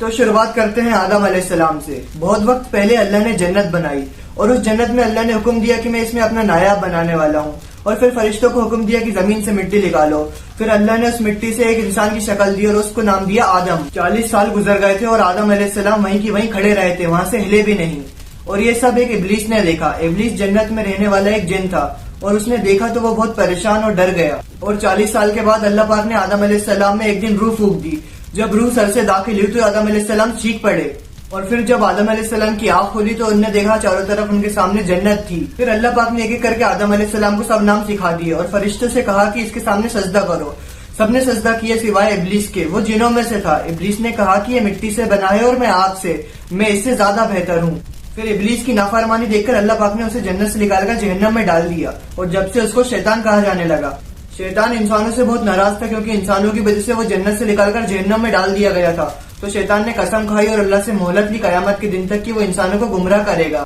تو شروعات کرتے ہیں آدم علیہ السلام سے۔ بہت وقت پہلے اللہ نے جنت بنائی اور اس جنت میں اللہ نے حکم دیا کہ میں اس میں اپنا نایاب بنانے والا ہوں، اور پھر فرشتوں کو حکم دیا کہ زمین سے مٹی نکالو۔ پھر اللہ نے اس مٹی سے ایک انسان کی شکل دی اور اس کو نام دیا آدم۔ 40 سال گزر گئے تھے اور آدم علیہ السلام وہیں کی وہیں کھڑے رہے تھے، وہاں سے ہلے بھی نہیں، اور یہ سب ایک ابلیس نے دیکھا۔ ابلیس جنت میں رہنے والا ایک جن تھا، اور اس نے دیکھا تو وہ بہت پریشان اور ڈر گیا، اور 40 سال کے بعد اللہ پاک نے آدم علیہ السلام میں ایک دن روح پھونک دی۔ جب روح سر سے داخل ہوئی تو آدم علیہ السلام چیخ پڑے، اور پھر جب آدم علیہ السلام کی آنکھ کھولی تو انہوں نے دیکھا چاروں طرف ان کے سامنے جنت تھی۔ پھر اللہ پاک نے ایک ایک کر کے آدم علیہ السلام کو سب نام سکھا دیے اور فرشتوں سے کہا کہ اس کے سامنے سجدہ کرو۔ سب نے سجدہ کیا سوائے ابلیس کے، وہ جنوں میں سے تھا۔ ابلیس نے کہا کہ یہ مٹی سے بنا ہے اور میں آگ سے، میں اس سے زیادہ بہتر ہوں۔ پھر ابلیس کی نافرمانی دیکھ کر اللہ پاک نے اسے جنت سے نکال کر جہنم میں ڈال دیا، اور جب سے اس کو شیطان کہا جانے لگا۔ شیطان انسانوں سے بہت ناراض تھا کیونکہ انسانوں کی وجہ سے وہ جنت سے نکال کر جہنم میں ڈال دیا گیا تھا، تو شیطان نے قسم کھائی اور اللہ سے مہلت لی قیامت کے دن تک کہ وہ انسانوں کو گمراہ کرے گا۔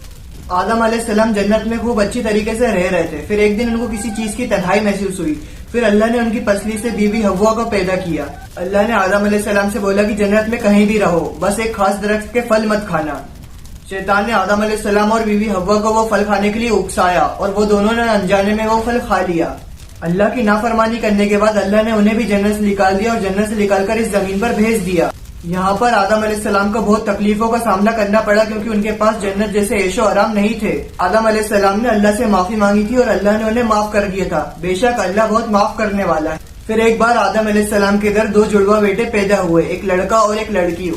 آدم علیہ السلام جنت میں خوب اچھی طریقے سے رہ رہے تھے۔ پھر ایک دن ان کو کسی چیز کی تنہائی محسوس ہوئی، پھر اللہ نے ان کی پسلی سے بیوی حوا کو پیدا کیا۔ اللہ نے آدم علیہ السلام سے بولا کہ جنت میں کہیں بھی رہو، بس ایک خاص درخت کے پھل مت کھانا۔ شیطان نے آدم علیہ السلام اور بیوی حوا کو وہ پھل کھانے کے لیے اکسایا، اور وہ دونوں نے انجانے میں وہ پھل کھا لیا۔ اللہ کی نافرمانی کرنے کے بعد اللہ نے انہیں بھی جنت سے نکال دیا اور جنت سے نکال کر اس زمین پر بھیج دیا۔ یہاں پر آدم علیہ السلام کو بہت تکلیفوں کا سامنا کرنا پڑا کیونکہ ان کے پاس جنت جیسے عیش و آرام نہیں تھے۔ آدم علیہ السلام نے اللہ سے معافی مانگی تھی اور اللہ نے انہیں معاف کر دیا تھا، بے شک اللہ بہت معاف کرنے والا ہے۔ پھر ایک بار آدم علیہ السلام کے گھر 2 جڑواں بیٹے پیدا ہوئے، ایک لڑکا اور ایک لڑکی۔